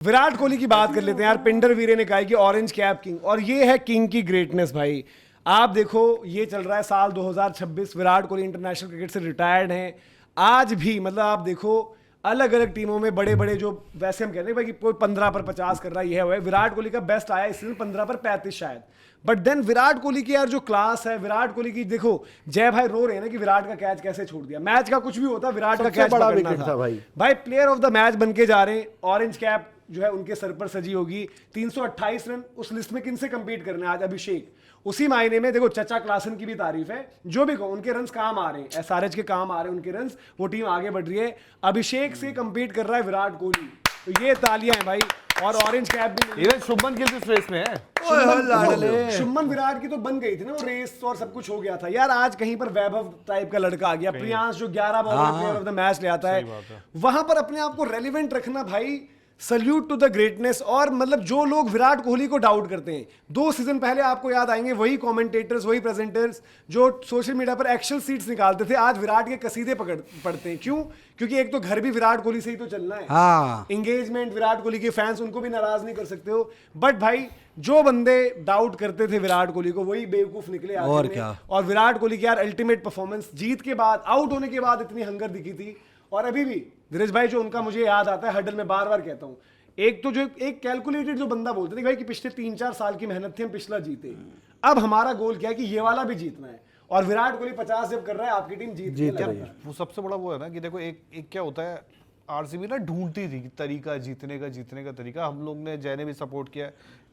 विराट कोहली की बात कर लेते हैं यार। पिंडर वीरे ने कहा कि ऑरेंज कैप किंग, और ये है किंग की ग्रेटनेस भाई। आप देखो ये चल रहा है साल 2026, विराट कोहली इंटरनेशनल क्रिकेट से रिटायर्ड हैं। आज भी मतलब आप देखो अलग अलग टीमों में बड़े बड़े जो, वैसे हम कहते हैं भाई कि कोई 15 पर 50 कर रहा है, ये है विराट कोहली का बेस्ट आया इस सीजन 15 पर 35 शायद। बट देन विराट कोहली की यार जो क्लास है, विराट कोहली की देखो, जय भाई रो रहे हैं ना कि विराट का कैच कैसे छोड़ दिया। मैच का कुछ भी होता, विराट का कैच बड़ा पकड़ना विकेट था भाई प्लेयर ऑफ द मैच बन के जा रहे हैं। ऑरेंज कैप जो है उनके सर पर सजी होगी। 328 रन उस लिस्ट में किनसे कंपीट करने आज? अभिषेक। उसी मायने में देखो चचा क्लासन की भी तारीफ है, जो भी कहो उनके रन्स काम आ रहे हैं, एसआरएच के काम आ रहे हैं उनके रन्स, वो टीम आगे बढ़ रही है। अभिषेक से कंपीट कर रहा है विराट कोहली, तो ये तालियां हैं भाई। और ऑरेंज कैप भी इवन शुभमन गिल इस रेस में है। शुभमन विराट की तो बन गई थी ना वो रेस, और सब कुछ हो गया था यार। आज कहीं पर वैभव टाइप का लड़का आ गया, प्रियांश जो 11 बॉल में प्लेयर ऑफ द मैच ले आता है, वहां पर अपने आप को रेलिवेंट रखना भाई, सल्यूट टू द ग्रेटनेस। और मतलब जो लोग विराट कोहली को डाउट करते हैं, 2 सीजन पहले आपको याद आएंगे वही कमेंटेटर्स, वही प्रेजेंटर्स जो सोशल मीडिया पर एक्शन सीट्स निकालते थे, आज विराट के कसीदे पढ़ते हैं। क्यों? क्योंकि एक तो घर भी विराट कोहली से ही तो चलना है। हाँ। इंगेजमेंट विराट कोहली के फैंस, उनको भी नाराज नहीं कर सकते हो। बट भाई जो बंदे डाउट करते थे विराट कोहली को, वही बेवकूफ निकले और क्या। और विराट कोहली की यार अल्टीमेट परफॉर्मेंस, जीत के बाद, आउट होने के बाद इतनी हंगर दिखी थी। और अभी भी धीरज भाई जो उनका मुझे याद आता है हडल में, बार बार कहता हूं, एक तो जो एक कैलकुलेटेड जो बंदा बोलते थे भाई कि पिछले 3-4 साल की मेहनत थी, हम पिछला जीते, अब हमारा गोल क्या है कि ये वाला भी जीतना है। और विराट कोहली 50 जब कर रहा है, आपकी टीम जीत रही है। वो सबसे बड़ा वो है ना कि देखो एक क्या होता है, आरसीबी ना ढूंढती थी तरीका जीतने का तरीका। हम लोग ने, जय ने भी सपोर्ट किया,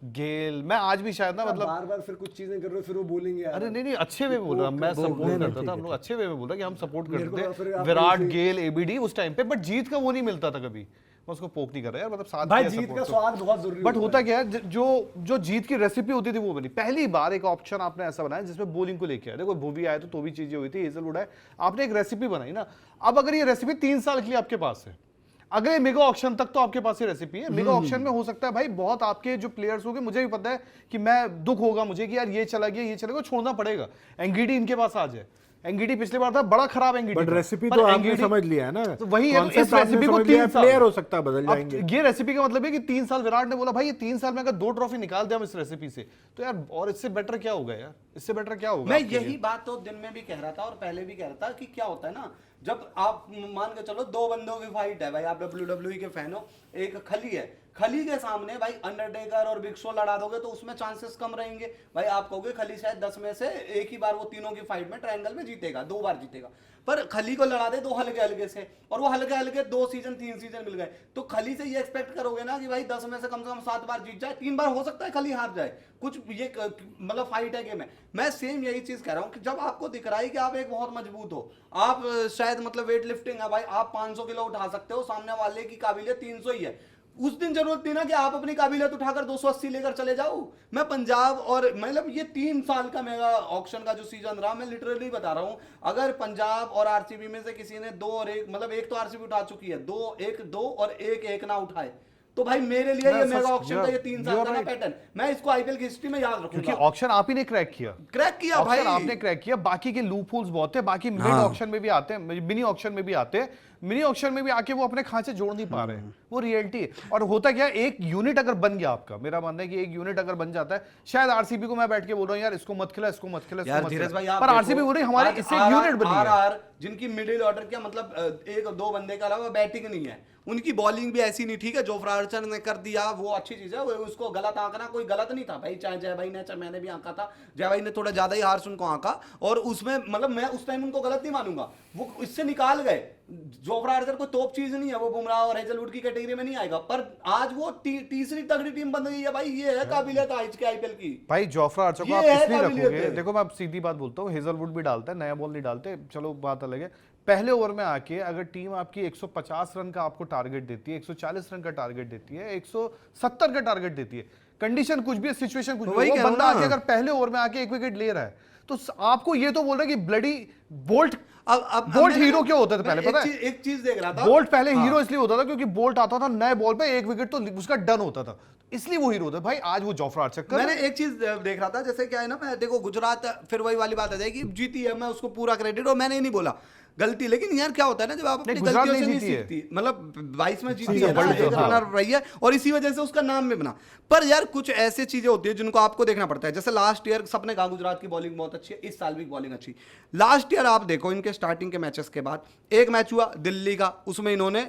गेल, मैं आज भी शायद ना मतलब बार बार फिर कुछ चीजें कर रहे हो, फिर वो बोलेंगे यार। अरे नहीं अच्छे वे बोल रहा, मैं सपोर्ट करता था, हम लोग अच्छे वे में बोल रहा कि हम सपोर्ट करते थे विराट, गेल, एबीडी उस टाइम पे। बट जीत का वो नहीं मिलता था कभी, मैं उसको पोक नहीं कर रहा यार, मतलब साथ भाई जीत का स्वाद बहुत जरूरी। बट होता क्या है, जो जीत की रेसिपी होती थी वो बनी। पहली बार एक ऑप्शन आपने ऐसा बनाया जिसमें बॉलिंग को लेके आया। देखो भुवी आया तो भी चीजें हुई थी, हेजलवुड है, आपने एक रेसिपी बनाई ना। अब अगर ये रेसिपी 3 साल के लिए आपके पास है, अगले मेगा ऑक्शन तक तो आपके पास ये रेसिपी है। मेगा ऑक्शन में हो सकता है भाई बहुत आपके जो प्लेयर्स होंगे, मुझे भी पता है कि मैं दुख होगा मुझे कि यार ये चला गया, छोड़ना पड़ेगा। एंगीडी इनके पास आ जाए, एंगीडी पिछली बार था बड़ा खराब एंगीडी, बट रेसिपी तो आपने समझ लिया है ना। तो वही है, इस रेसिपी को 3 साल प्लेयर हो सकता है बदल जाएंगे। ये रेसिपी का मतलब है कि 3 साल विराट ने बोला भाई ये 3 साल में अगर 2 ट्रॉफी निकाल दिया हम इस रेसिपी से, तो यार और इससे बेटर क्या होगा यार, इससे बेटर क्या होगा? मैं यही बात तो दिन में भी कह रहा था और पहले भी कह रहा था कि क्या होता है ना, जब आप मान के चलो 2 बंदों की फाइट है भाई, आप WWE के फैन हो, एक खली है, खली के सामने भाई अंडरटेकर और बिग शो लड़ा दोगे तो उसमें चांसेस कम रहेंगे भाई। आप कहोगे खली शायद 10 में से एक ही बार वो तीनों की फाइट में ट्रायंगल में जीतेगा, 2 बार जीतेगा, पर खली को लड़ा दे 2 हल्के हल्के से, और वो हल्के हल्के 2 सीजन 3 सीजन मिल गए, तो खली से ये एक्सपेक्ट करोगे ना कि भाई 10 में से कम 7 बार जीत जाए। 3 बार हो सकता है खली हार जाए, कुछ ये मतलब फाइट है गेम है। मैं सेम यही चीज कह रहा हूं कि जब आपको दिख रहा है कि आप एक बहुत मजबूत हो, आप शायद मतलब वेट लिफ्टिंग है भाई, आप 500 किलो उठा सकते हो, सामने वाले की काबिलियत 300 ही है, उस दिन जरूरत नहीं ना कि आप अपनी काबिलियत उठाकर 280 लेकर चले जाओ। मैं पंजाब और मतलब ये 3 साल का मेगा ऑक्शन का जो सीजन रहा, मैं लिटरली बता रहा हूं, अगर पंजाब और आरसीबी में से किसी ने 2 और 1, मतलब एक तो आरसीबी उठा चुकी है, 2 और 1 ना उठाए, तो भाई मेरे लिए ये मेगा ऑक्शन का ये 3 साल का ना पैटर्न, मैं इसको आईपीएल की हिस्ट्री में याद रखूंगा। क्योंकि ऑक्शन आप ही ने क्रैक किया भाई, आपने क्रैक किया। बाकी के लूप होल्स बहुत है, बाकी मिड ऑक्शन में भी आते हैं, मिनी ऑक्शन में भी आते हैं, मिनी ऑक्शन में भी आके वो अपने खांचे जोड़ नहीं पा रहे हैं, वो रियलिटी है। और होता क्या है, एक यूनिट अगर बन गया आपका, मेरा मानना है कि एक यूनिट अगर बन जाता है, शायद आरसीबी को मैं बैठ के बोल रहा हूं यार इसको मत खिला, इसको मत खिला, यार धीरज भाई, पर आरसीबी बोल रही हमारे इससे यूनिट बनी है, जिनकी मिडिल ऑर्डर क्या मतलब 1-2 बंदे के अलावा बैटिंग नहीं है, उनकी बॉलिंग भी ऐसी नहीं, ठीक है जोफ्रा आर्चर ने कर दिया वो अच्छी चीज है, उसको गलत आंकना कोई गलत नहीं था भाई, चाहे जय भाई ने, चाहे मैंने भी आंका था, जय भाई ने थोड़ा ज्यादा ही हार्श उनको आंका, और उसमें मतलब मैं उस टाइम उनको गलत नहीं मानूंगा, वो इससे निकाल गए। जोफ्रा आर्चर कोई टॉप चीज नहीं है, वो बुमराह और हेजलवुड की कैटेगरी में नहीं आएगा, पर आज वो तीसरी तगड़ी टीम बन गई है भाई, ये है काबिलियत आज के आईपीएल की। भाई जोफ्रा आर्चर को आप इसलिए रखोगे, देखो मैं सीधी बात बोलता हूँ, हेजलवुड भी डालता है, नया बॉल नहीं डालते, चलो बात अलग है। पहले ओवर में आके अगर टीम आपकी 150 रन का आपको टारगेट देती है, 140 रन का टारगेट देती है, 170 का टारगेट देती है, कंडीशन कुछ भी है, सिचुएशन कुछ भी है, वो बंदा आके अगर पहले ओवर में आके 1 विकेट ले रहा है, तो आपको ये तो बोल रहा है कि ब्लडी बोल्ट, बोल्ट हीरो क्यों होता था पहले, पता है? एक चीज देख रहा था, बोल्ट पहले हीरो इसलिए होता था क्योंकि बोल्ट आता था नए बॉल पे 1 विकेट तो उसका डन होता था, इसलिए वो हीरो होता है भाई। आज वो जोफ्रा आर्चर, मैंने एक चीज देख रहा था, जैसे क्या है ना, मैं देखो गुजरात फिर वही वाली बात आ जाएगी, जीती है, मैं उसको पूरा क्रेडिट, और मैंने नहीं बोला गलती, लेकिन यार क्या होता है ना, जब आप अपनी गुजरात गलतियों नहीं से नहीं जीती है। सीखती, मतलब 22 में जीती है ना, वर्ल्ड एक कप, हाँ। रनर रही है और इसी वजह से उसका नाम भी बना। पर यार कुछ ऐसी चीजें होती है जिनको आपको देखना पड़ता है। जैसे लास्ट ईयर सबने कहा गुजरात की बॉलिंग बहुत अच्छी है, इस साल भी बॉलिंग अच्छी। लास्ट ईयर आप देखो इनके स्टार्टिंग के मैचेस के बाद एक मैच हुआ दिल्ली का, उसमें इन्होंने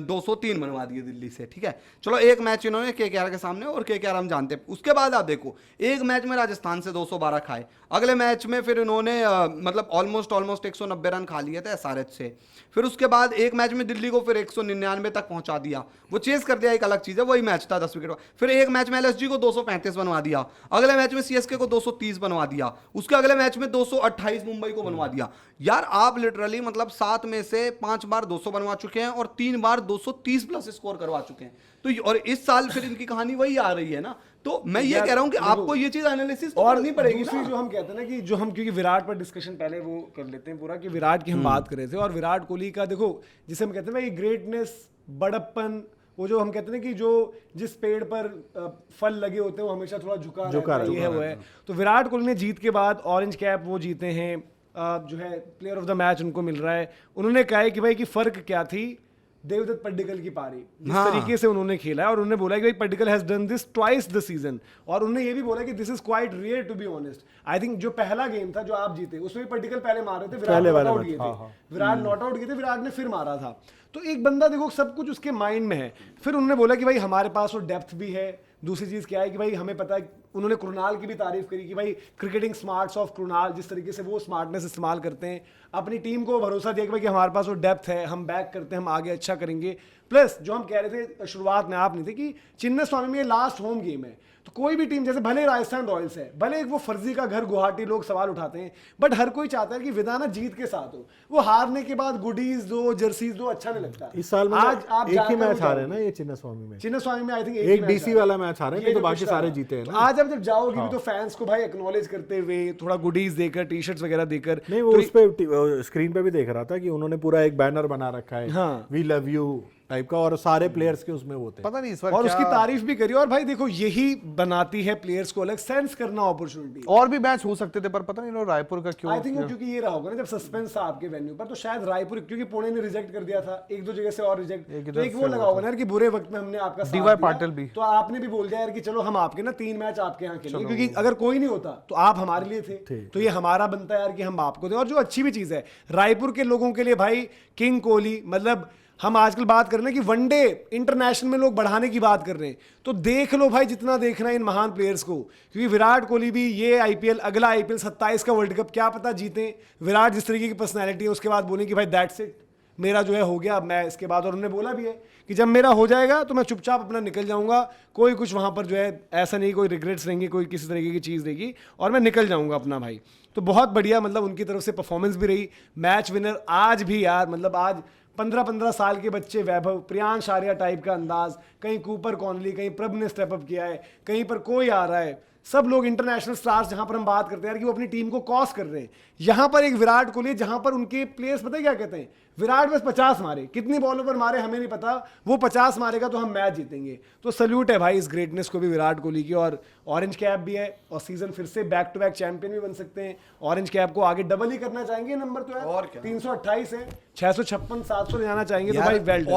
203 बनवा दिए दिल्ली से, ठीक है, चलो एक मैच इन्होंने केकेआर के सामने, और केकेआर हम जानते हैं। उसके बाद आप देखो एक मैच में राजस्थान से 212 खाए, अगले मैच में फिर इन्होंने मतलब ऑलमोस्ट 190 रन खा लिए थे एसआरएच से। फिर उसके बाद एक मैच में दिल्ली को फिर 199 तक पहुंचा दिया, वो चेस कर दिया, एक अलग चीज है, वही मैच था 10 विकेट। फिर एक मैच में एलएसजी को 235 बनवा दिया, अगले मैच में सीएसके को 230 बनवा दिया, उसके अगले मैच में 228 मुंबई को बनवा दिया। यार आप लिटरली मतलब 7 में से 5 बार 200 बनवा चुके हैं और 3 बार 230 प्लस स्कोर करवा चुके हैं। तो और इस साल फिर इनकी कहानी वही आ रही है ना। तो मैं ये कह रहा हूं कि आपको ये चीज एनालिसिस और करनी पड़ेगी दूसरी ना। जो हम कहते हैं ना कि जो हम, क्योंकि विराट पर डिस्कशन पहले वो कर लेते हैं पूरा, कि विराट की हम बात कर रहे थे, और विराट कोहली का देखो जिसे हम कहते हैं ना ये ग्रेटनेस, बड़प्पन, वो जो हम कहते हैं ना कि जो जिस पेड़ पर फल लगे होते हैं वो हमेशा थोड़ा झुका रहता है, ये है वो है। तो विराट कोहली ने जीत के बाद ऑरेंज कैप वो जीते हैं, जो है प्लेयर ऑफ द मैच उनको मिल रहा है। उन्होंने कहा है कि भाई कि फर्क क्या थी देवदत्त पड्डीकल की पारी, जिस तरीके से उन्होंने खेला है, और उन्होंने बोला कि भाई Padikkal has done this twice the season, और उन्होंने ये भी बोला कि this is quite rare to be honest. I think जो पहला गेम था जो आप जीते उसमें भी पड्डीकल पहले मार रहे थे, विराट नॉट आउट किए थे, विराट नॉट आउट किए थे, विराट ने फिर मारा था। तो एक बंदा देखो सब कुछ उसके माइंड में है। फिर उन्होंने बोला कि भाई हमारे पास वो डेप्थ भी है। दूसरी चीज क्या है कि भाई हमें पता है, उन्होंने कृणाल की भी तारीफ करी कि भाई क्रिकेटिंग स्मार्ट्स ऑफ कृणाल, जिस तरीके से वो स्मार्टनेस इस्तेमाल करते हैं, अपनी टीम को भरोसा दिया कि भाई कि हमारे पास वो डेप्थ है, हम बैक करते हैं, हम आगे अच्छा करेंगे। प्लस जो हम कह रहे थे शुरुआत में आप नहीं थे कि चिन्नास्वामी में ये लास्ट होम गेम है, तो कोई भी टीम, जैसे भले राजस्थान रॉयल्स है, भले एक वो फर्जी का घर गुवाहाटी लोग सवाल उठाते हैं, बट हर कोई चाहता है कि विदाना जीत के साथ हो। वो हारने के बाद गुडीज दो, जर्सीज दो, अच्छा नहीं लगता। इस साल में आज आप एक ही मैच जाकर हारे ना ये चिन्नास्वामी में, चिन्नास्वामी में आई थिंक एक डीसी वाला मैच हारे, नहीं तो बाकी सारे जीते हैं ना। आज आप जब जाओगे भी तो फैंस को भाई एक्नॉलेज करते हुए थोड़ा गुडीज देकर, टी शर्ट्स वगैरह देकर, नहीं वो उस पे स्क्रीन पे भी देख रहा था कि उन्होंने पूरा एक बैनर बना रखा है, हाँ। वी लव यू टाइप का, और सारे प्लेयर्स के उसमें वो थे। पता नहीं इस बार और क्या- उसकी तारीफ भी करी। और भाई देखो यही बनाती है प्लेयर्स को अलग सेंस करना, अपॉर्चुनिटी। और भी मैच हो सकते थे पर पता नहीं इन्होंने रायपुर का क्यों आई थिंक क्योंकि ये रहा होगा ना जब सस्पेंस था आपके वेन्यू पर, तो शायद रायपुर, क्योंकि पुणे ने रिजेक्ट कर दिया था, एक दो जगह से और रिजेक्ट, तो एक वो लगा होगा ना यार कि बुरे वक्त में हमने आपका साथ DY दिया, पाटिल भी। तो आपने भी बोल दिया यार कि चलो हम आपके ना 3 मैच आपके यहाँ खेलेंगे, क्योंकि अगर कोई नहीं होता तो आप हमारे लिए थे, तो ये हमारा बनता है यार कि हम आपको दें। और जो अच्छी भी चीज है रायपुर के लोगों के लिए भाई, किंग कोहली, मतलब हम आजकल बात कर रहे हैं कि वनडे इंटरनेशनल में लोग बढ़ाने की बात कर रहे हैं, तो देख लो भाई जितना देखना है इन महान प्लेयर्स को, क्योंकि विराट कोहली भी ये आईपीएल, अगला आईपीएल 27 का वर्ल्ड कप क्या पता जीते। विराट जिस तरीके की पर्सनैलिटी है, उसके बाद बोले कि भाई दैट्स इट, मेरा जो है हो गया, अब मैं इसके बाद, और उन्होंने बोला भी है कि जब मेरा हो जाएगा तो मैं चुपचाप अपना निकल जाऊंगा, कोई कुछ वहाँ पर जो है ऐसा नहीं, कोई रिग्रेट्स रहेंगे, कोई किसी तरीके की चीज़ रहेगी, और मैं निकल जाऊंगा अपना भाई। तो बहुत बढ़िया मतलब उनकी तरफ से परफॉर्मेंस भी रही, मैच विनर आज भी यार, मतलब आज 15-15 साल के बच्चे, वैभव, प्रियांश आर्या टाइप का अंदाज, कहीं कूपर कॉनली, कहीं प्रभ ने स्टेप अप किया है, कहीं पर कोई आ रहा है, सब लोग इंटरनेशनल स्टार्स जहां पर हम बात करते हैं कि वो अपनी टीम को कॉस कर रहे हैं, यहां पर एक विराट कोहली जहां पर उनके प्लेयर्स पता है क्या कहते हैं, विराट बस 50 मारे, कितनी बॉलों पर मारे हमें नहीं पता, वो 50 मारेगा तो हम मैच जीतेंगे। तो सल्यूट है भाई इस ग्रेटनेस को भी विराट कोहली की। और ऑरेंज कैप भी है, और सीजन फिर से बैक टू बैक चैंपियन भी बन सकते हैं। ऑरेंज कैप को आगे डबल ही करना चाहेंगे, नंबर तो है और क्या? 328 है, 656 700 ले जाना चाहेंगे तो यार, भाई वेल डन।